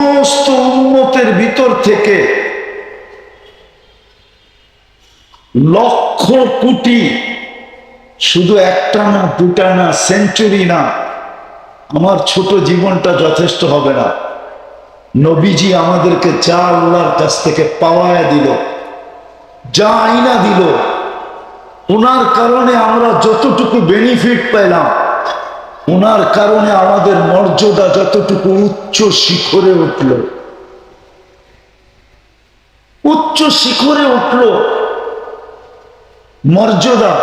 সমস্ত উম্মতের ভিতর থেকে লক্ষ কোটি, শুধু একটা না, দুটা না, সেঞ্চুরি না, আমার ছোট জীবনটা যথেষ্ট হবে না। নবীজি আমাদেরকে যা আল্লাহর কাছ থেকে পাওয়ায় দিল, যা আইনা দিল, ওনার কারণে আমরা যতটুকু বেনিফিট পেলাম, ওনার কারণে আমাদের মর্যাদা যতটুকু উচ্চ শিখরে উঠল, উচ্চ শিখরে উঠল মর্যাদা।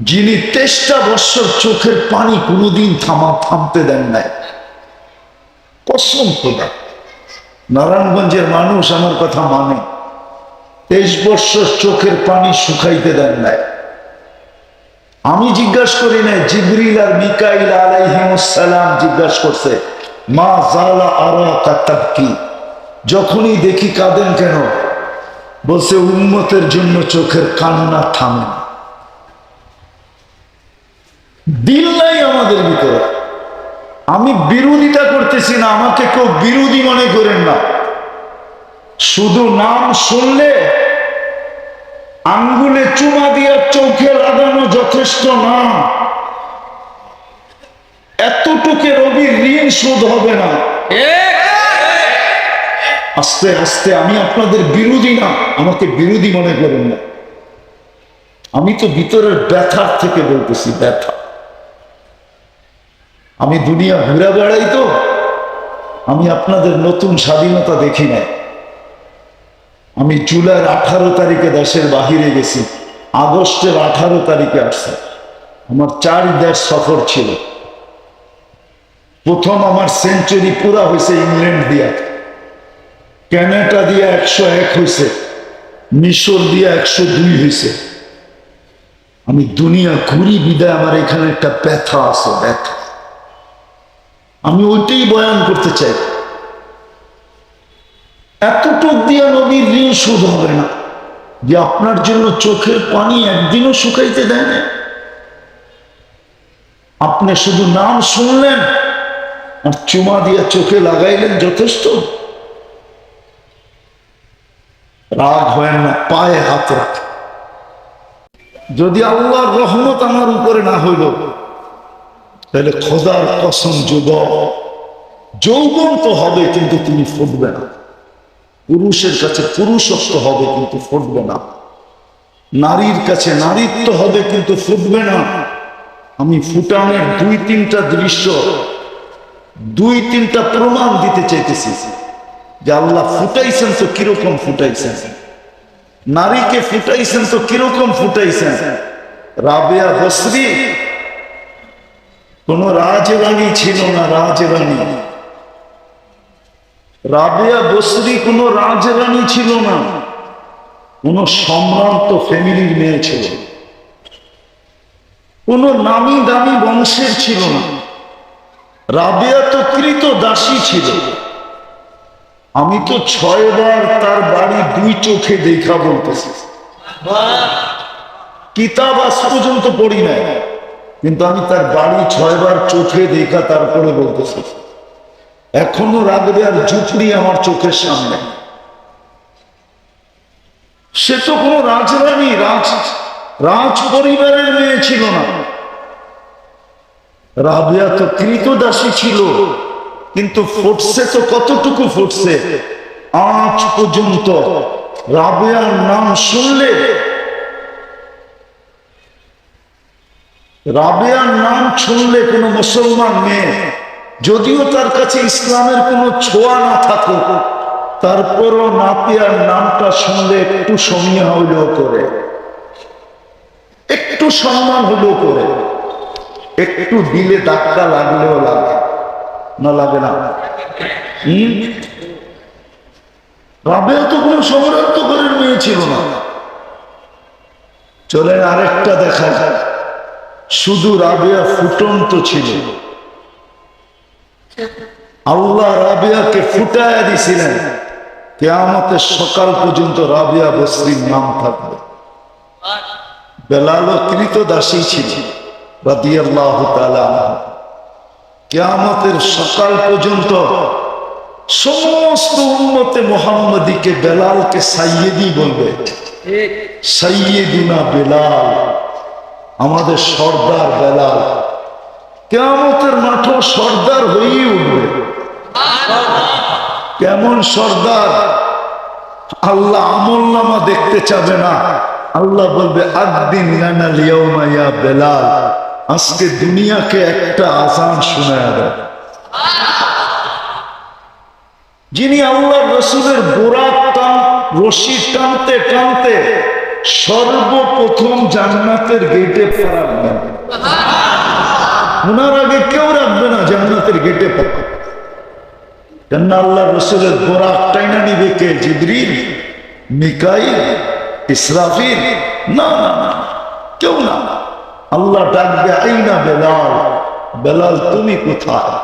যিনি 23টা বৎসর চোখের পানি কোনোদিন থামতে দেন নাই, কসম খোদা, নারায়ণগঞ্জের মানুষ আমার কথা মানে, 23 বৎসর চোখের পানি শুকাইতে দেন নাই। আমি জিজ্ঞাসা করি নাই, জিবরিল আর মিকাইল আলাইহিমুস সালাম জিজ্ঞাসা করছে, মা জালা আরাকা তাবকি, যখনই দেখি কাঁদেন কেন? বলছে উম্মতের জন্য চোখের কান্না থামে না। দিল নাই আমাদের ভিতরে। আমি বিরোধিতা করতেছি না, আমাকে কেউ বিরোধী মনে করেন না। শুধু নাম শুনলে আঙ্গুলে চুমা দিয়া চোখে লাগানো যথেষ্ট না, এতটুকু রবির ঋণ শোধ হবে না। আস্তে আস্তে, আমি আপনাদের বিরোধী না, আমাকে বিরোধী মনে করেন না। আমি তো ভিতরের ব্যথার থেকে বলতেছি, ব্যথা। আমি দুনিয়া ঘুরে বেড়াই তো, আমি আপনাদের নতুন স্বাধীনতা দেখি নাই। আমি জুলাইয়ের 18 তারিখে দেশের বাহিরে গেছি, আগস্টের 18 তারিখে আসছে। আমার 4 দেশ সফর ছিল। প্রথম আমার সেঞ্চুরি পুরা হয়েছে ইংল্যান্ড দিয়া, ক্যানাডা দিয়া 101 হয়েছে, মিশর দিয়া 102 হয়েছে। আমি দুনিয়া ঘুরি বিদায় আমার এখানে একটা ব্যথা আছে, ব্যথা। আমি ওইটাই বয়ান করতে চাই। এতটুক দিয়ে নবীর ঋণ শোধ হবে না যে আপনার জন্য চোখের পানি একদিনও শুকাইতে দেয় না। আপনি শুধু নাম শুনলেন আর চুমা দিয়ে চোখে লাগাইলেন, যথেষ্ট। রাগ হয় না, পায়ে হাত রাখে। যদি আল্লাহর রহমত আমার উপরে না হইল, তাহলে খোদার কসম, যৌবন তো হবে কিন্তু তুমি ফুটবে না। পুরুষের কাছে পুরুষত্ব হবে কিন্তু ফুটবে না, নারীর কাছে নারীত্ব হবে কিন্তু ফুটবে না। আমি ফুটানের 2-3টা দৃশ্য, 2-3টা প্রমাণ দিতে চাইতেছি যে আল্লাহ ফুটাইছেন তো কিরকম ফুটাইছেন, নারীকে ফুটাইছেন তো কিরকম ফুটাইছেন। রাবেয়া বসরি কোন রাজরানী ছিল না, রাজরানী। রাবেয়া বসরি কোন রাজরানী ছিল না, কোন সম্ভ্রান্ত ফ্যামিলির মেয়ে ছিল, কোন নামি দামি বংশের ছিল না। রাবেয়া তো কৃত দাসী ছিল। আমি তো 6 বার তার বাড়ি 2 চোখে দেখা বলতেছি। কিতাব আজ পর্যন্ত পড়ি নাই, কিন্তু আমি তার বাড়ি 6 বার চোখে দেখা তারপরে বলতেছি। এখনো রাবেয়ার ঝুপড়ি আমার চোখের সামনে। সে তো কোনো রাজরানী, রাজ পরিবারের মেয়ে ছিল না। রাবেয়া তো কৃতদাসী ছিল, কিন্তু ফুটছে তো কতটুকু ফুটছে। আজ পর্যন্ত রাবেয়ার নাম শুনলে, রাবেয়ার নাম শুনলে কোনো মুসলমান মেয়ে, যদিও তার কাছে ইসলামের কোনো ছোঁয়া না থাকুক, তারপরও নাপিয়ার নামটা শুনলে একটু সমীহ হইলেও করে, একটু সম্মান হলেও করে, একটু দিলে ধাক্কা লাগলেও লাগে না, লাগে না? রাবেয়া তো কোনো সম্ভ্রান্ত ঘরের মেয়ে ছিল না। চলেন আরেকটা দেখা যায়। শুধু রাবেয়া ফুটন্ত ছিল, আল্লাহ রাবেয়াকে ফুটায়া দিছিলেন, কিয়ামতের সকাল পর্যন্ত রাবেয়া বসরির নাম থাকবে। বেলাল কৃতদাসী ছিল রাদিয়াল্লাহু তাআলা আনহু। কিয়ামতের সকাল পর্যন্ত সমস্ত উম্মতে মুহাম্মদীকে বেলালকে সাইয়েদি বলবে। সাইয়েদুনা বেলাল, আমাদের সর্দার বেলাল। কিয়ামতের মাঠে সর্দার হয়েই উঠবে। কেমন সর্দার? আল্লাহ আমলনামা দেখতে চাবে না। আল্লাহ বলবে আদ্দিন লানা লিয়াউমা ইয়া বেলাল, আজকে দুনিয়াকে একটা আযান শোনায় দাও। যিনি আল্লাহ রসুলের বোরাক রশি টানতে টানতে সর্বপ্রথম জান্নাতের গেটে পা রাখবেন, ওনার আগে কেউ রাখবে না জান্নাতের গেটে পা। কেন? আল্লাহ রসুলের বোরাক টাইনা নিবে কে? জিবরিল, মিকাইল, ইসরাফিল? না না না, কেউ না। আল্লাহ ডাকবে আইনা বেলাল, বেলাল তুমি কোথায়?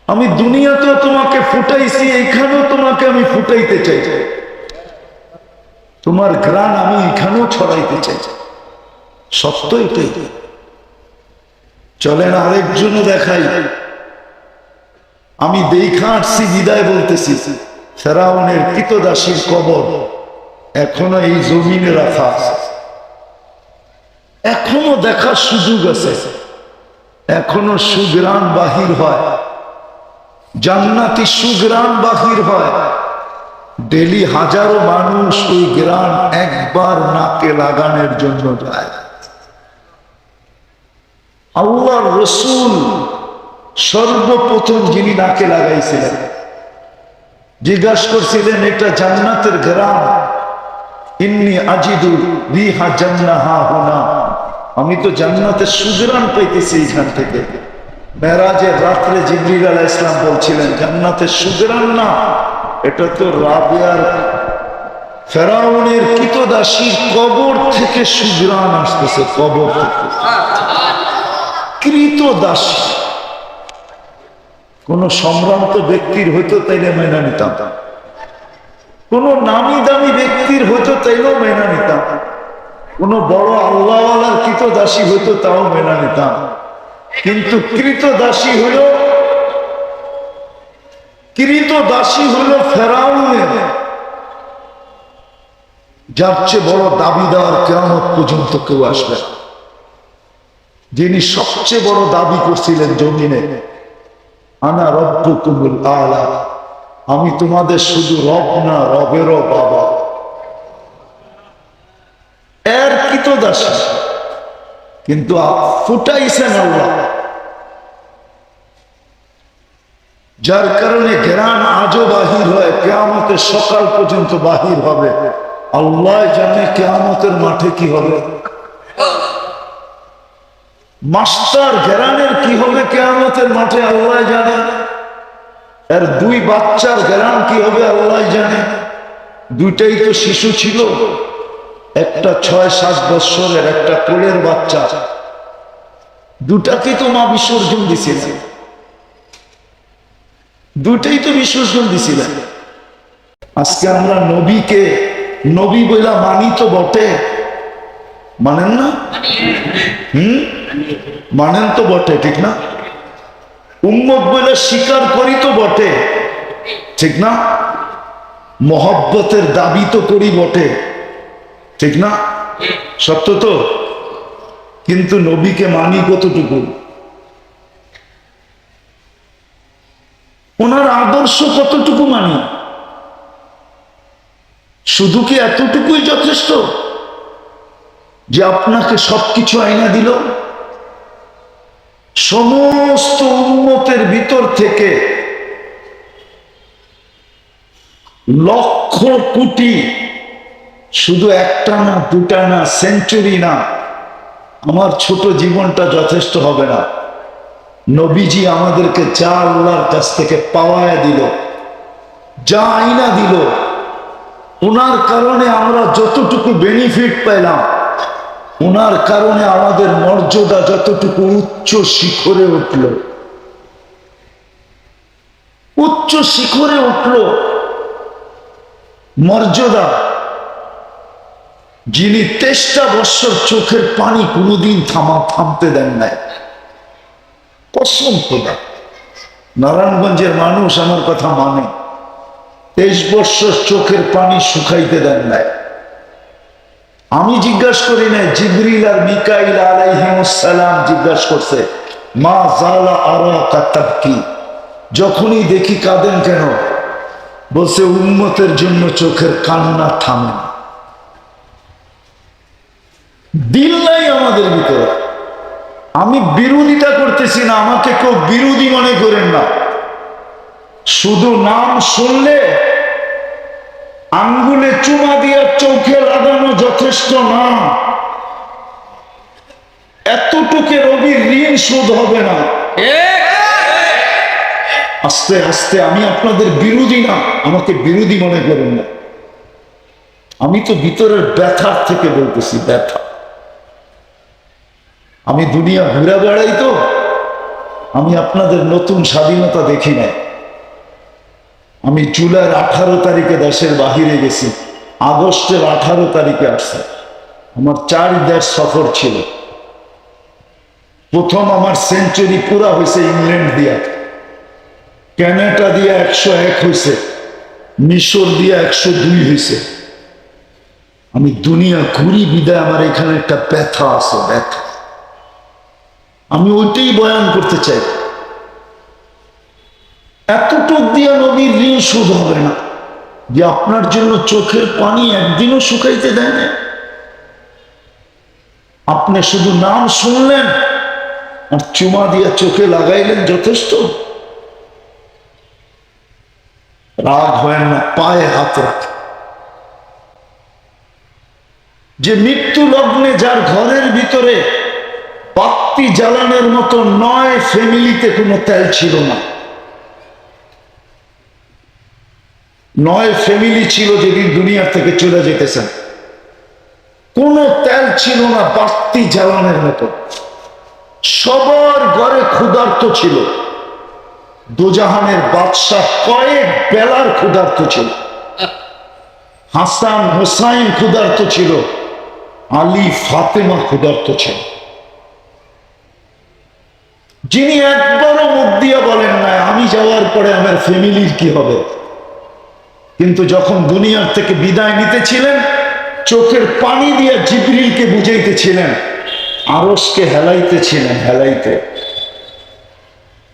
আমি দুনিয়াতেও তোমাকে ফুটাইছি, এইখানেও তোমাকে আমি ফুটাইতে চাই। তোমার ঘ্রাণ আমি এখানেও ছড়াইতে চাই। সত্য এটাই। চলেন আরেকজনও দেখাই। আমি দেখা আসছি বিদায় বলতেছি, ফেরাউনের কৃতদাসীর কবর এখনো এই জমিনে রাখা আছে, এখনো দেখার সুযোগ আছে, এখনো সুগ্রাণ বাহির হয়, জান্নাতি সুগ্রাণ বাহির হয়। ডেলি হাজারো মানুষ ওই গ্রাণ একবার নাকে লাগানোর জন্য যায়। আল্লাহর রসুল সর্বপ্রথম যিনি নাকে লাগাইছিলেন, জিজ্ঞাসা করছিলেন এটা জান্নাতের গ্রাণ, ইন্নী আজিদু রিহা জান্নাহা হুনা, আমি তো জান্নাতের সুগ্রাণ পাইতেছি এখান থেকে। মেরাজের রাত্রে জিবরিল আলাইহিস সালাম বলছিলেন জান্নাতের সুগ্রাণ না, এটা তো রাবিয়ার ফেরাউনের কৃতদাসীর কবর থেকে সুগ্রাণ আসতেছে, কবর থেকে। কৃতদাসী কোন সম্ভ্রান্ত ব্যক্তির হইতো তাইলে মেনে নিতাম, কোন নামি দামি ব্যক্তির হইতো তাইলেও মেনে নিতাম, কোন বড় আল্লাহওয়ালার কৃতদাসী হইতো তাও মেনে নিতাম। কিন্তু কৃতদাসী হলো ফেরাউনের, যার চেয়ে বড় দাবিদার কিয়ামত পর্যন্ত কেউ আসবে না। যিনি সবচেয়ে বড় দাবি করছিলেন জমিনে, আনা রব্বুকুমুল আলা, আমি তোমাদের শুধু রব না, রবেরও বাবা। এর কৃতদাসী, কিন্তু ফুটাইছেন আল্লাহ, যার কারণে ঘ্রাণ আজও বাহির হয়, কিয়ামতের সকাল পর্যন্ত বাহির হবে। আল্লাহ জানে কিয়ামতের মাঠে কি হবে। মাস্টার ঘ্রাণের কি হবে কিয়ামতের মাঠে আল্লাহ জানে। এর দুই বাচ্চার ঘ্রাণ কি হবে আল্লাহ জানে। দুইটাই তো শিশু ছিল, একটা 6-7 বৎসরের, একটা কোলের বাচ্চা। দুটাকে তো মা বিসর্জন দিছিলেন, দুটাই তো বিসর্জন দিছিলেন। আজকে আমরা নবীকে নবী বইলা মানি তো বটে, মানেন না? মানেন তো বটে, ঠিক না? উম্মত বইলা স্বীকার করি তো বটে, ঠিক না? মহব্বতের দাবি তো করি বটে, ঠিক না? সত্য তো। কিন্তু নবীকে মানি কতটুকু? ওনার আদর্শ কতটুকু মানি? শুধু কি এতটুকুই যথেষ্ট যে আপনাকে সবকিছু আইনা দিল? সমস্ত উম্মতের ভিতর থেকে লক্ষ কোটি, শুধু একটা না, দুটা না, সেঞ্চুরি না, আমার ছোট জীবনটা যথেষ্ট হবে না। নবীজি আমাদেরকে যা আল্লাহর কাছ থেকে পাওয়ায় দিল, যা আইনা দিল, ওনার কারণে আমরা যতটুকু বেনিফিট পেলাম, ওনার কারণে আমাদের মর্যাদা যতটুকু উচ্চ শিখরে উঠল, উচ্চ শিখরে উঠল মর্যাদা। যিনি 23টা বৎসর চোখের পানি কোনোদিন থামতে দেন নাই, কসম খোদা, নারায়ণগঞ্জের মানুষ আমার কথা মানে। 23 বছর চোখের পানি শুকাইতে দেন নাই। আমি জিজ্ঞাসা করি না, জিবরিল আর মিকাইল আলাইহিমুস সালাম জিজ্ঞাসা করছে, মা জালা আরাকা তাবকি, যখনই দেখি কাঁদেন কেন? বলছে উম্মতের জন্য চোখের কান্না থামে না। দিল নাই আমাদের ভিতরে। আমি বিরোধিতা করতেছি না, আমাকে কেউ বিরোধী মনে করেন না। শুধু নাম শুনলে আঙ্গুলে চুমা দিয়া চোখে লাগানো যথেষ্ট না। এতটুকু রবির ঋণ শোধ হবে না। আস্তে আস্তে, আমি আপনাদের বিরোধী না, আমাকে বিরোধী মনে করেন না। আমি তো ভিতরের ব্যথার থেকে বলতেছি, ব্যথা। আমি দুনিয়া ঘুরে বেড়াই তো, আমি আপনাদের নতুন স্বাধীনতা দেখি নাই। আমি জুলাইয়ের 18 তারিখে দেশের বাহিরে গেছি, আগস্টের 18 তারিখে আসছে। আমার 4 দেশ সফর ছিল। প্রথম আমার সেঞ্চুরি পুরা হয়েছে ইংল্যান্ড দিয়া, ক্যানাডা দিয়া 101 হয়েছে, মিশর দিয়া 102 হয়েছে। আমি দুনিয়া ঘুরি বিদায় আমার এখানে একটা ব্যথা আছে, ব্যথা। আমি ওইটাই বয়ান করতে চাই। এতটুক দিয়ে নবীর ঋণ শোধ হবে না যে আপনার জন্য চোখের পানি একদিনও শুকাইতে দেয় না। আপনি শুধু নাম শুনলেন আর চুমা দিয়ে চোখে লাগাইলেন, যথেষ্ট। রাগ হয় না, পায়ে হাত রাখে। যে মৃত্যু লগ্নে যার ঘরের ভিতরে বাতি জ্বালানোর মতো 9 ফ্যামিলিতে কোনো তেল ছিল না। 9 ফ্যামিলি ছিল যেদিন দুনিয়া থেকে চলে যেতেছেন, কোনো তেল ছিল না বাতি জ্বালানোর মতো। সবার ঘরে ক্ষুধার্ত ছিল। দোজাহানের বাদশাহ কয়েক বেলার ক্ষুধার্ত ছিল। হাসান হোসাইন ক্ষুধার্ত ছিল, আলী ফাতেমা ক্ষুধার্ত ছিল। যিনি একবারও মুখ দিয়ে বলেন না আমি যাওয়ার পরে আমার ফ্যামিলির কি হবে, কিন্তু যখন দুনিয়ার থেকে বিদায় নিতেছিলেন চোখের পানি দিয়ে জিবরিলকে বুঝাইতেছিলেন, আরশকে হেলাইতেছিলেন, হেলাইতে।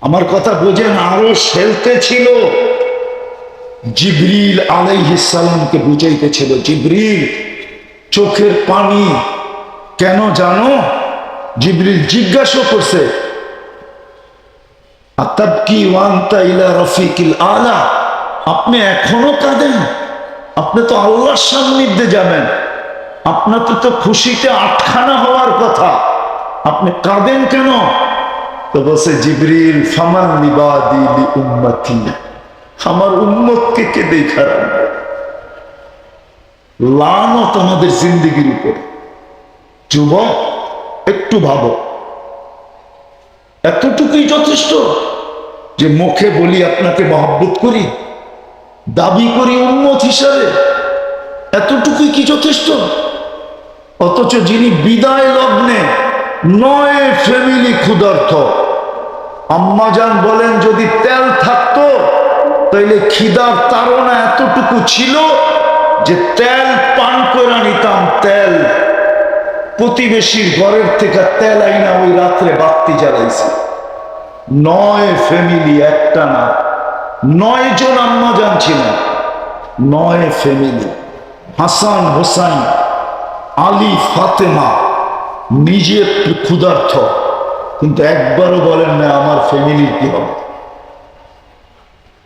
আমার কথা বোঝেন, আরশ হেলতেছিল, জিবরিল আলাইহিস সালামকে বুঝাইতেছিল। জিবরিল চোখের পানি কেন জানো? জিবরিল জিজ্ঞাসা করছে, আতাবকি ওয়ান্তা ইলা রফিকিল আলা, আপনি এখনো কাঁদেন? আপনি তো আল্লাহর সান্নিধ্যে যাবেন, আপনার তো খুশিতে আটখানা হওয়ার কথা, আপনি কাঁদেন কেন? তো বলছে জিবরিল, ফামান লিবাদি লি উম্মতি, আমার উম্মতকে কে দেখা রাখবে? লানত আমাদের জিন্দেগির উপর। যুবক, একটু ভাবো, এতটুকুই যথেষ্ট যে মুখে বলি আপনাকে মহব্বত করি, দাবি করি উম্মত হিসাবে, এতটুকুই কি যথেষ্ট? অথচ যিনি বিদায় লগ্নে 9 ফ্যামিলি ক্ষুধার্ত, আম্মাজান বলেন যদি তেল থাকতো তাইলে খিদার তাড়না এতটুকু ছিল যে তেল পান করে নিতাম। তেল প্রতিবেশীর ঘরের থেকে তেল আইনা ওই রাত্রে বাতি জ্বালাইছে। 9 ফ্যামিলি, একটা না, 9 জন আম্মাজান ছিলেন, 9 ফ্যামিলি। হাসান হোসাইন, আলী ফাতেমা নিজে ক্ষুধার্ত, কিন্তু একবারও বলেন না আমার ফ্যামিলির কি হবে।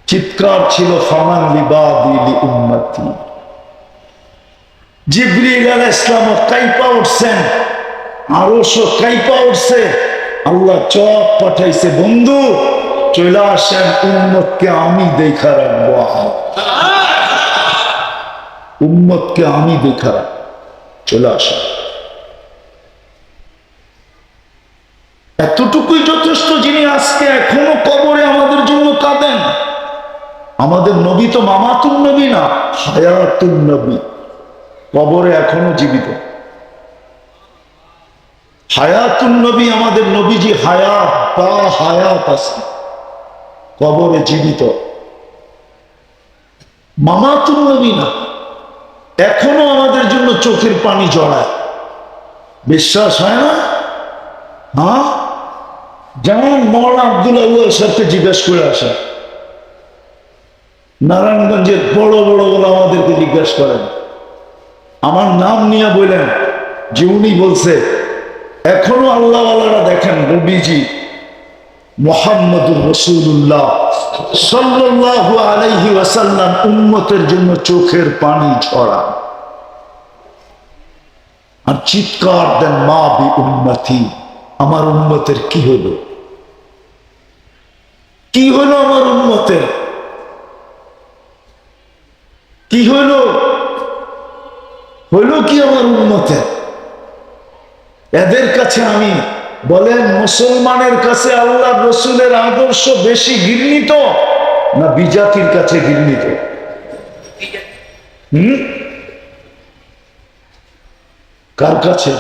চিৎকার ছিল ফামান লিবাদি লি উম্মতি। জিবরিল আলাইহিস সালাম কাইপা উঠছেন, আরশও কাইপা উঠছে। আল্লাহ চপ পাঠাইছে, বন্ধু চলে আসেন, উম্মতকে আমি দেখা রাখবো, উম্মতকে আমি দেখা রাখবো, চলে আসেন। এতটুকুই যথেষ্ট যিনি আজকে এখনো কবরে আমাদের জন্য কাঁদেন। আমাদের নবী তো মামাতুন নবী না, হায়াতুন নবী, কবরে এখনো জীবিত। হায়াতুন নবী, আমাদের নবীজি হায়াত বা হায়াত আছে, কবরে জীবিত। মামাতুন নবী না, এখনো আমাদের জন্য চোখের পানি জড়ায়। বিশ্বাস হয় না? হ্যাঁ, যেমন মৌলানা আব্দুল আউয়াল সাহেবকে জিজ্ঞেস করে আসা, নারায়ণগঞ্জের বড় বড় আমাদেরকে জিজ্ঞেস করেন, আমার নাম নিয়ে বললেন যে উনি বলছে এখনো আল্লাহওয়ালারা দেখেন নবীজি মুহাম্মদুর রাসূলুল্লাহ সাল্লাল্লাহু আলাইহি ওয়াসাল্লাম উম্মতের জন্য চোখের পানি ঝরান আর চিৎকার দেন, মা বি উম্মতি, আমার উম্মতের কি হলো, কি হলো আমার উম্মতের, কি হলো, হলো কি আমার উম্মতের। এদের কাছে আমি বলেন, মুসলমানের কাছে আল্লাহ রসুলের আদর্শ বেশি ঘৃণিত না বিজাতির কাছে ঘৃণিত? কার কাছে?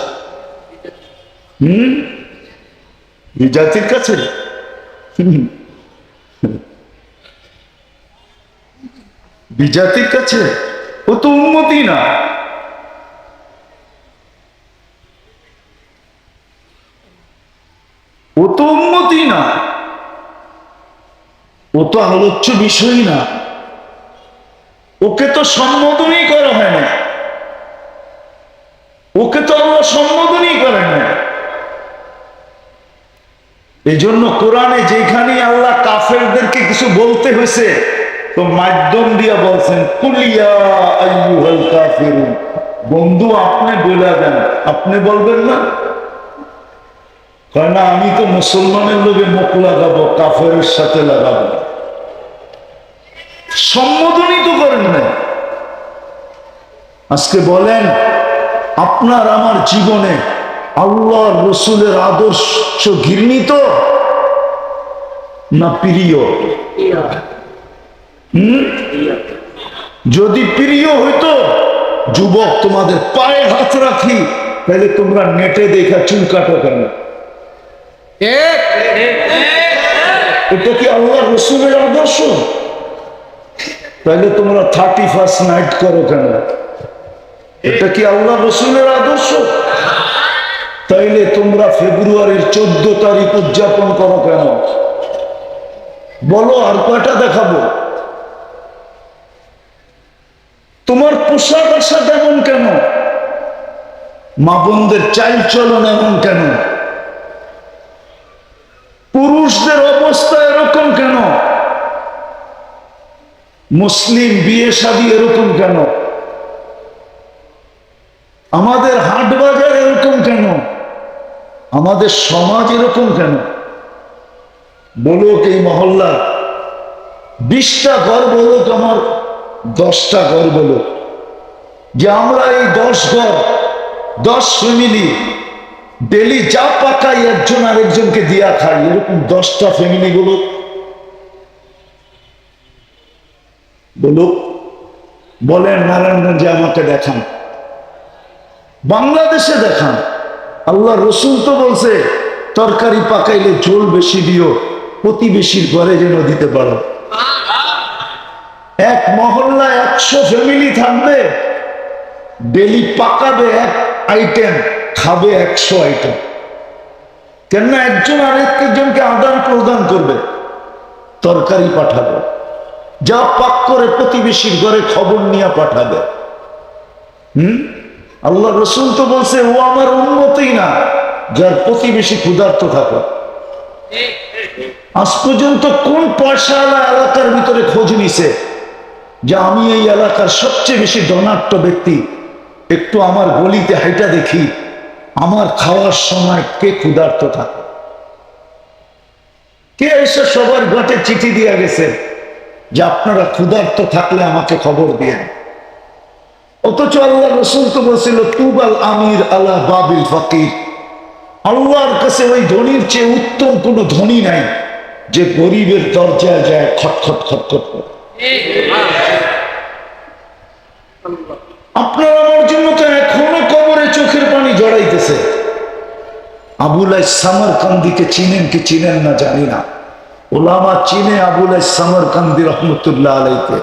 বিজাতির কাছে। বিজাতির কাছে ও তো উন্মতি না। ও তো উন্মতি না, ও তো আলোচ্য বিষয় না, ওকে তো সম্বোধনই করা হয় না, ওকে তো আল্লাহ সম্বোধনই করেন না। এই জন্য কোরআনে যেখানে আল্লাহ কাফেরদেরকে কিছু বলতে হয়েছে তো মাধ্যম দিয়া বলছেন, কুলিয়া আইয়ুহাল কাফিরুন, বন্ধু আপনি বলে দেন, আপনি বলবেন না? কারণ আমি তো মুসলমানের লোকে মুখ লাগাবো, কাফেরের সাথে লাগাবো, সম্বোধনই তো করেন না। আজকে বলেন, আপনার আমার জীবনে আল্লাহ রসুলের আদর্শ ঘৃণিত না প্রিয়? যদি প্রিয় হইতো, যুবক তোমাদের পায়ে হাত রাখি, তাহলে তোমরা নেটে দেখা চুল কাটো কেন? এটা কি আল্লাহ রসুলের আদর্শ? তাহলে তোমরা 31st নাইট করো কেন? এটা কি আল্লাহ রসুলের আদর্শ? তাইলে তোমরা ফেব্রুয়ারির 14 তারিখ উদযাপন করো কেন? বলো, আর কয়টা দেখাবো? তোমার পোশাক আশাক এমন কেন? মা বোনদের চাল চলন এমন কেন? পুরুষদের অবস্থা এরকম কেন? মুসলিম বিয়ে শাদী এরকম কেন? আমাদের হাট বাজার এরকম কেন? আমাদের সমাজ এরকম কেন? বলুক এই মহল্লা 20টা ঘর, বলুক আমার 10টা ঘর, বলুক যে আমরা এই 10 ঘর 10 ফ্যামিলি ডেলি যা পাকাই একজন আরেকজনকে দিয়া খাই, এরকম 10টা ফ্যামিলি বলুক, বলুক। বলেন নারায়ণগঞ্জে আমাকে দেখান, বাংলাদেশে দেখান। আল্লাহ রসুল তো বলছে তরকারি পাকাইলে ঝোল বেশি দিও, প্রতিবেশীর ঘরে যেন দিতে পারো। এক মহল্লা 100 ফ্যামিলি থাকবে, ডেলি পাকাবে 1 আইটেম, খাবে 100 আইটেম। কেন? একজন আরেকজনকে আদান প্রদান করবে, তরকারি পাঠাবে, যা পাক করে প্রতিবেশীর ঘরে খবর নিয়ে পাঠাবে। আল্লাহ রসুল তো বলছে ও আমার উন্মতই না যার প্রতিবেশী ক্ষুধার্ত থাকে। আজ পর্যন্ত কোন পয়সাওয়ালা এলাকার ভিতরে খোঁজ নিছে যে আমি এই এলাকার সবচেয়ে বেশি ধনাঢ্য ব্যক্তি, একটু আমার গলিতে হাইটা দেখি আমার খাওয়ার সময় কে ক্ষুধার্ত থাকে? কে এসে সবার ঘাটে চিঠি দিয়ে গেছে যে আপনারা ক্ষুধার্ত থাকলে আমাকে খবর দিয়েন? অথচ আল্লাহ রসুল তো বলছিল তুবাল আমির আলা বাবিল ফকির, আল্লাহর কাছে ওই ধনীর চেয়ে উত্তম কোনো ধনী নাই যে গরিবের দরজায় যায় খটখট খটখট করে। আপনার আমার জন্য তো এখনো কবরে চোখের পানি জড়াইতেছে। আবুল সামরকান্দিকে চিনেন কি চিনেন না জানি না, ওলামা চিনে আবুল সামরকান্দি রহমতুল্লাহ আলাইকে,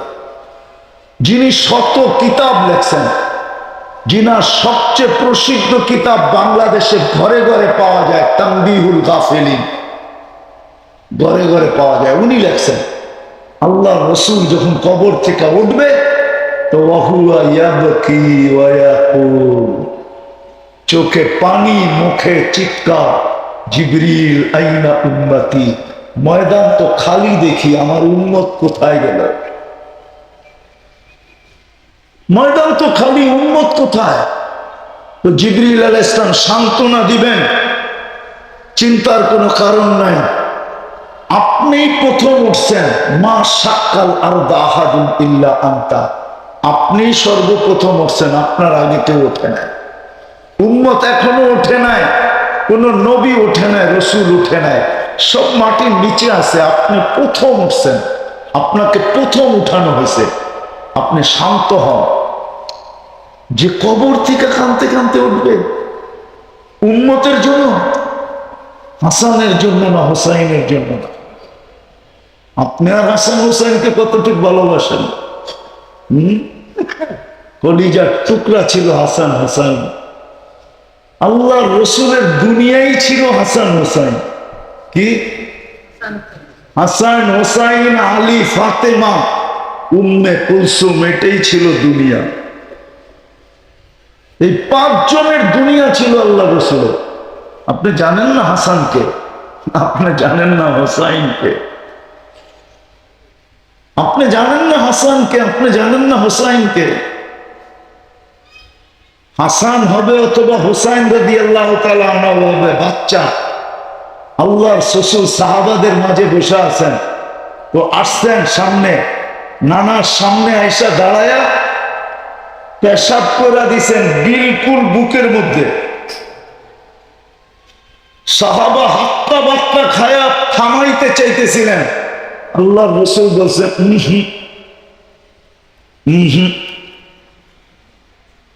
যিনি শত কিতাব লেখছেন, যিনার সবচেয়ে প্রসিদ্ধ কিতাব বাংলাদেশে ঘরে ঘরে পাওয়া যায়, তানবিহুল গাফিলিন, ঘরে ঘরে পাওয়া যায়। উনি লেখছেন আল্লাহ রসুল যখন কবর থেকে উঠবে তো ওয়াহুয়া ইয়াবকি ওয়া ইয়াকুল, চোখে পানি, মুখে চিৎকার, জিবরিল আইনা উম্মতি, ময়দান তো খালি দেখি, আমার উম্মত কোথায় গেল? ময়দান তো খালি, উম্মত কোথায়? তো জিবরিল আলাইহিস সালাম সান্ত্বনা দিবেন, চিন্তার কোনো কারণ নাই, আপনি প্রথম উঠছেন, মা শাক্কাল আরদা আহাদুন ইল্লা আনতা, আপনি সর্বপ্রথম উঠছেন, আপনার আগে কেউ ওঠে নাই, উম্মত এখনো ওঠে নাই, কোন নবী ওঠে নাই, রসুল উঠে নাই, সব মাটির নিচে আছে, আপনি প্রথম উঠছেন, আপনাকে প্রথম উঠানো হয়েছে, আপনি শান্ত হন। যে কবর থেকে কাঁদতে কাঁদতে উঠবে, উম্মতের জন্য, হাসানের জন্য না, হোসাইনের জন্য না। আপনি আর হাসান হোসাইনকে কতটুকু ভালোবাসেন? কলিজার টুকরা ছিল হাসান হোসাইন, আল্লাহ রসুলের দুনিয়াই ছিল হাসান হোসাইন। কি হাসান হোসাইন, আলী, ফাতেমা, উম্মে কুলসুম, এটাই ছিল দুনিয়া। এই 5 জনের দুনিয়া ছিল আল্লাহ রসুলের। আপনি জানেন না হাসানকে, আপনি জানেন না হোসাইনকে, আপনি জানেন না হাসানকে, আপনি জানেন না হোসাইনকে। হাসান হবে অথবা হোসাইন রাদিয়াল্লাহু তাআলা আনহু হবে বাচ্চা, আল্লাহর শ্বশুর সাহাবাদের মাঝে বসে আছেন, তো আসছেন সামনে, নানার সামনে আইসা দাঁড়ায়া পেশাব করে দিছেন বিলকুল বুকের মধ্যে। সাহাবা হাত্তা বাত্তা খায়া থামাইতে চাইতেছিলেন, আল্লাহর রাসূল বলছেন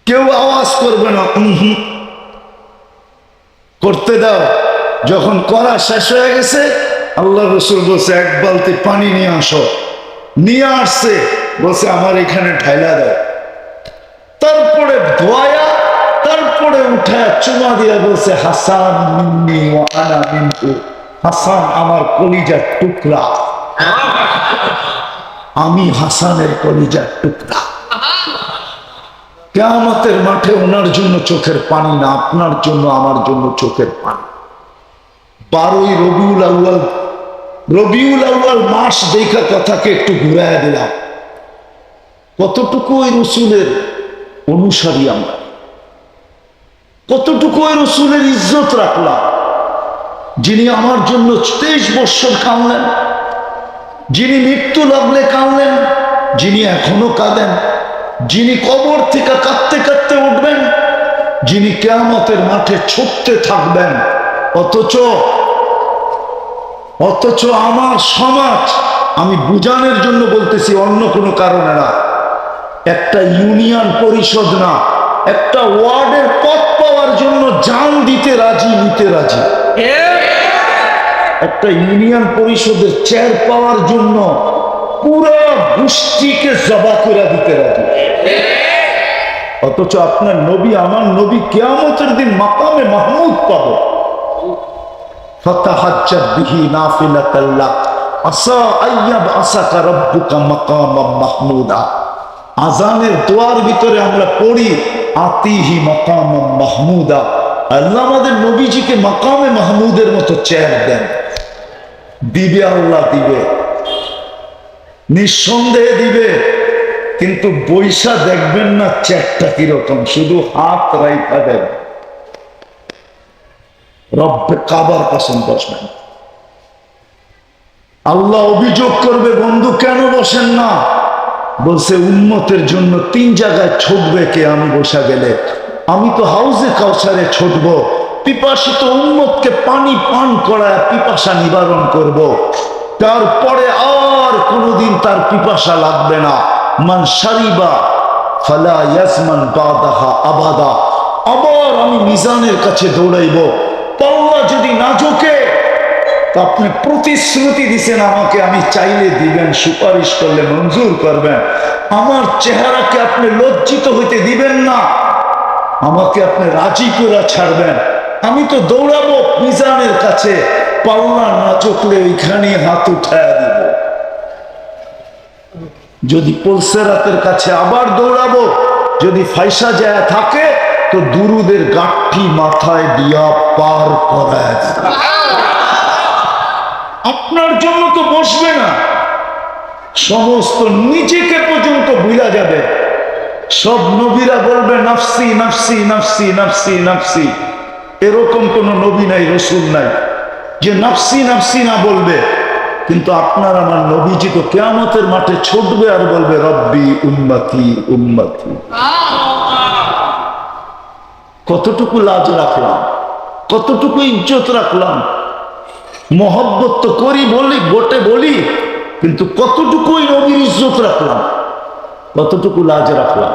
কেউ আওয়াজ করবে না, করতে দাও। যখন করা শেষ হয়ে গেছে, আল্লাহ রসুল বলছে 1 বালতি পানি নিয়ে আসো। নিয়ে আসছে, বলছে আমার এখানে ঢাইলা দাও। তারপরে ধোয়া, তারপরে উঠে চুমা দিয়া বলছে হাসান মিন্নি ওয়া আনা মিনহু, হাসান আমার কলিজার টুকরা, আমি হাসানের কলিজার টুকরা। কিয়ামতের মাঠে ওনার জন্য চোখের পানি না, আপনার জন্য আমার জন্য চোখের পানি। 12ই রবিউল আউয়াল মাস দেখা কথাকে একটু ঘুরাইয়া দিলাম। কতটুকু ওই রসুলের অনুসারী আমরা, কতটুকু ওই রসুলের ইজ্জত রাখলাম, যিনি আমার জন্য 23 বৎসর কাঁদলেন, যিনি মৃত্যু লাগলে কাঁদলেন, যিনি এখনো কাঁদেন, যিনি কবর থেকে কাঁদতে কাঁদতে উঠবেন, যিনি কিয়ামতের মাঠে ছুটতে থাকবেন। অথচ আমার সমাজ, আমি বুঝানোর জন্য বলতেছি, অন্য কোনো কারণে না, একটা ইউনিয়ন পরিষদ না, একটা ওয়ার্ডের পদ পাওয়ার জন্য জান দিতে রাজি, নিতে রাজি। একটা ইউনিয়ন পরিষদের চেয়ার পাওয়ার জন্য পুরো গোষ্ঠীকে জবা করে দিতে রাজি। অথচ আপনার নবী, আমার নবী কিয়ামতের দিন মাকামে মাহমুদ পাবে। ফাতাহাজ্জাত বিহি নাফিলাতাল লাক আসা আইয়াব আসাকা রাব্বুকা মাকামাম মাহমুদা। আজানের দোয়ার ভিতরে আমরা পড়ি আতিহি মাকামাম মাহমুদা, আল্লাহ আমাদের নবীজিকে মাকামে মাহমুদের মতো চেয়ার দেন। দিবে আল্লাহ, দিবে, নিঃসন্দেহে দিবে, কিন্তু বৈশা দেখবেন না চেয়ারটা কিরকম, শুধু হাত রাইখা দেন, রব্বে কাবার কসম বসবেন। আল্লাহ অভিযোগ করবে, বন্ধু কেন বসেন না? বলছে উম্মতের জন্য 3 জায়গায় ছুটবে কে আমি বসা গেলে? আমি তো হাউজে কাউসারে ছুটব, পিপাসিত উম্মতকে পানি পান করায় পিপাসা নিবারণ করব, তারপরে আর কোনোদিন তার পিপাসা লাগবে না। মান শারিবা ফালা ইয়াজমান বাদাহা আবাদা। আবার আমি মিজানের কাছে দৌড়াইব, পাল্লা রাজকে, তো আপনি প্রতিশ্রুতি দিছেন আমাকে, আমি চাইলে দিবেন, সুপারিশ করলে মঞ্জুর করবেন। আমার চেহারাকে আপনি লজ্জিত হইতে দিবেন না, আমাকে আপনি রাজি করে ছাড়বেন। আমি তো দৌড়াবো মিজানের কাছে, পাল্লা না চকলে ওইখানে হাত উঠায় দিব। যদি পলসেরাতের কাছে আবার দৌড়াবো, যদি ফাইসা যায় থাকে তো দুরুদের গাঠি মাথায় দিয়া পার করায় দিব। আপনার জন্য তো বসবে না, সমস্ত নিজেকে পর্যন্ত ভুলা যাবে। সব নবীরা বলবে নাফসি নাফসি নাফসি নাফসি নাফসি। এরকম কোন নবী নাই, রসুল নাই যে নাফসি নাফসি না বলবে। কিন্তু আপনার আমার নবীজি তো কিয়ামতের মাঠে ছুটবে আর বলবে রব্বি উম্মতি উম্মতি। কতটুকু লাজ রাখলাম, কতটুকু ইজ্জত রাখলাম। মহব্বত তো করি বলি, বটে বলি, কিন্তু কতটুকু নবীর ইজ্জত রাখলাম, কতটুকু লাজ রাখলাম।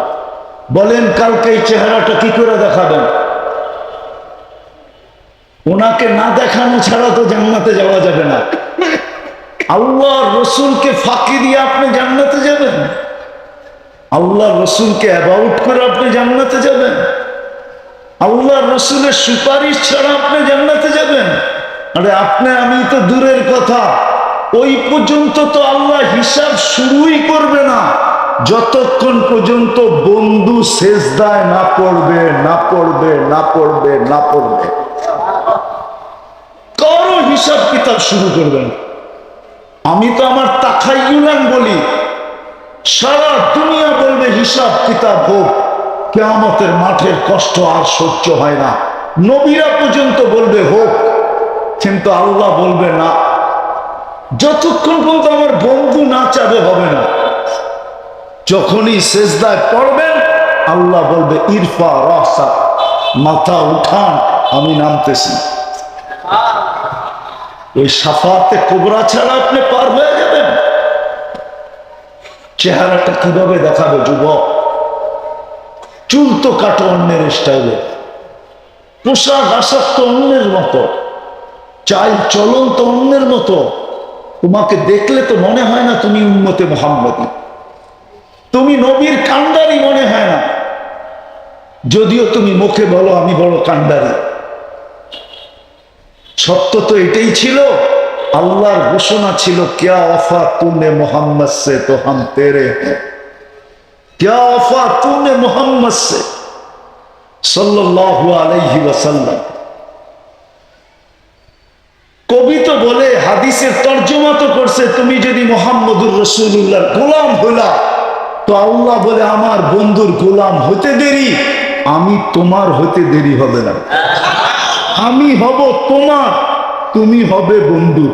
বলেন কালকে এই চেহারাটা কি করে দেখাবেন? ওনাকে না দেখানো ছাড়া তো জান্নাতে যাওয়া যাবে না। আল্লাহ রসুলকে ফাঁকি দিয়ে আপনি জান্নাতে যাবেন? আল্লাহ রসুলকে অ্যাবাউট করে আপনি জান্নাতে যাবেন? আল্লাহ রসুলের সুপারিশ ছাড়া আপনি জান্নাতে যাবেন? আরে আপনি আমি তো দূরের কথা, ওই পর্যন্ত তো আল্লাহ হিসাব শুরুই করবে না যতক্ষণ পর্যন্ত বন্ধু সেজদায় না পড়বে, না পড়বে, না পড়বে, না পড়বে। কারো হিসাব কিতাব শুরু করবেন। আমি তো আমার তাখাইয়ুলান বলি, সারা দুনিয়া বলবে হিসাব কিতাব হোক, কিয়ামতের মাঠের কষ্ট আর সহ্য হয় না। নবীরা পর্যন্ত বলবে হোক, কিন্তু আল্লাহ বলবে না। যতক্ষণ পর্যন্ত আমার বন্ধু না চাবে হবে না। যখনই সেজদায় পড়বেন আল্লাহ বলবে ইরফা রাসা, মাথা উঠান, আমি নামতেছি। ওই সাফাতে কুবরা ছাড়া আপনি পার হয়ে যাবেন? চেহারাটা কিভাবে দেখাবে যুবক? চুল তো কাটো অন্যের স্টাইলে, পোশাক আশাক তো অন্যের মতো, চাল চলন তো অন্যের মতো। তোমাকে দেখলে তো মনে হয় না তুমি উম্মতে মুহাম্মদী, তুমি নবীর কান্ডারি মনে হয় না, যদিও তুমি মুখে বলো আমি বড় কান্ডারি। সত্য তো এটাই ছিল। আল্লাহর ঘোষণা ছিল ক্যা ওফা তুমনে মোহাম্মদ সে তো হাম তেরে হ্যাঁ, ক্যা ওফা তুমনে মোহাম্মদ সে সাল্লাল্লাহু আলাইহি ওয়াসাল্লাম। কবি তো বলে, হাদিসের তর্জমা তো করছে, তুমি যদি মুহাম্মদুর রাসূলুল্লাহর গোলাম হইলা তো আল্লাহ বলে আমার বন্ধুর গোলাম হতে দেরি, আমি তোমার হতে দেরি হবে না। আমি হব তোমার, তুমি হবে বন্ধু।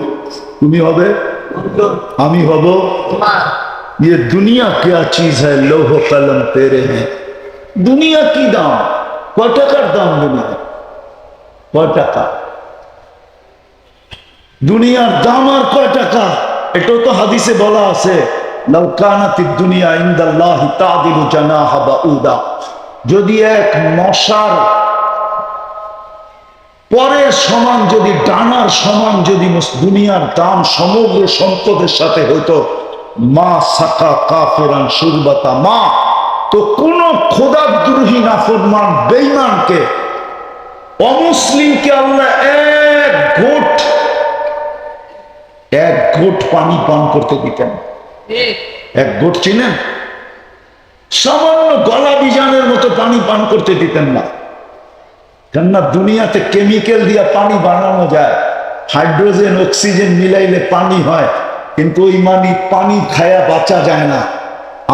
তুমি হবে, আমি হব তোমার। ये दुनिया क्या चीज है, लौह कलम तेरे हैं। দুনিয়া কি দাম? কয় টাকার দাম দুনিয়া? কয় টাকা? দুনিয়ার দাম আর কয় টাকা? এটাও তো হাদিসে বলা আছে, লাউ কানাতিদ দুনিয়া ইনদাল্লাহি তাদিলু জানাহা বাউদা। যদি এক মশার পরের সমান, যদি ডানার সমান যদি দুনিয়ার দাম সমগ্র সম্পদের সাথে হইতো, মা সাকা কাফিরান শুরবাতা মা, তো কোন খোদাদ্রোহী নাফরমান বেঈমানকে, অমুসলিমকে আল্লাহ এক ঘোট পানি পান করতে দিতেন। এক ঘোট চিনেন? সামান্য গলা বিজানের মতো পানি পান করতে দিতেন না। কেননা দুনিয়াতে কেমিক্যাল দিয়ে পানি বানানো যায়, হাইড্রোজেন অক্সিজেন মিলাইলে পানি হয়, কিন্তু ওই পানি খায়া বাঁচা যায় না।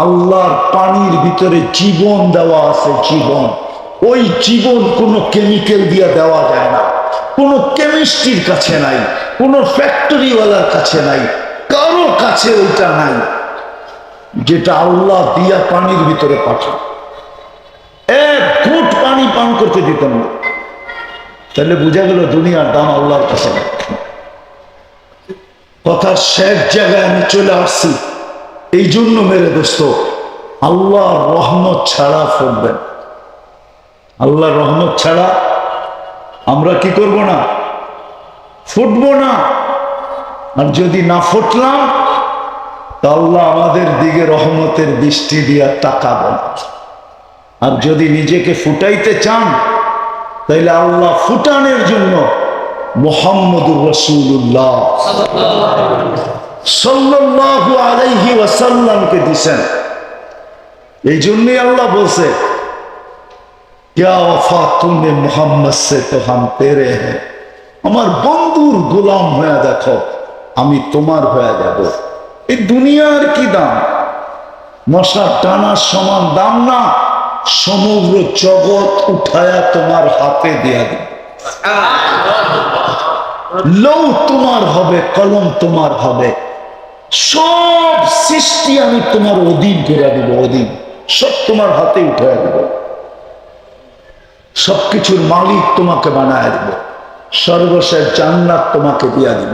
আল্লাহর পানির ভিতরে জীবন দেওয়া আছে, জীবন। ওই জীবন কোনো কেমিক্যাল দিয়ে দেওয়া যায় না, কোনো কেমিস্ট্রির কাছে নাই, কোনো ফ্যাক্টরিওয়ালার কাছে নাই, কারো কাছে ওইটা নাই, যেটা আল্লাহ দিয়া পানির ভিতরে পাঠায়। এক ঘুট পানি পান করতে দিতেন না। তাহলে বোঝা গেল দুনিয়ার দাম আল্লাহর কাছে। কথার শেষ জায়গায় আমি চলে আসছি, এই জন্য মেরে দোস্ত, আল্লাহর রহমত ছাড়া পড়বেন। আল্লাহর রহমত ছাড়া আমরা কি করব না? ফুটবো না। আর যদি না ফুটলাম তা আল্লাহ আমাদের দিকে রহমতের দৃষ্টি দিয়া তাকাবেন। আর যদি নিজেকে ফুটাইতে চান তাইলে আল্লাহ ফুটানের জন্য মুহাম্মদুর রাসূলুল্লাহ সাল্লাল্লাহু আলাইহি ওয়াসাল্লামকে দিছেন। এই জন্যই আল্লাহ বলছে, क्या वफा तूने मोहम्मद से तो हम तेरे हैं। আমার বন্ধুর গোলাম হয়ে দেখো, আমি তোমার হয়ে যাব। এই দুনিয়ার কি দাম? মশার টানার সমান দাম না। সমগ্র জগৎ উঠায়া তোমার হাতে দেয়া দিবে। লৌ তোমার হবে, কলম তোমার হবে, সব সৃষ্টি আমি তোমার অধীন করে দিব। অধীন সব তোমার হাতে উঠায়া দিব। সবকিছুর মালিক তোমাকে বানায় দিব। সর্বশেষ জান্নাত তোমাকে দিয়া দিব।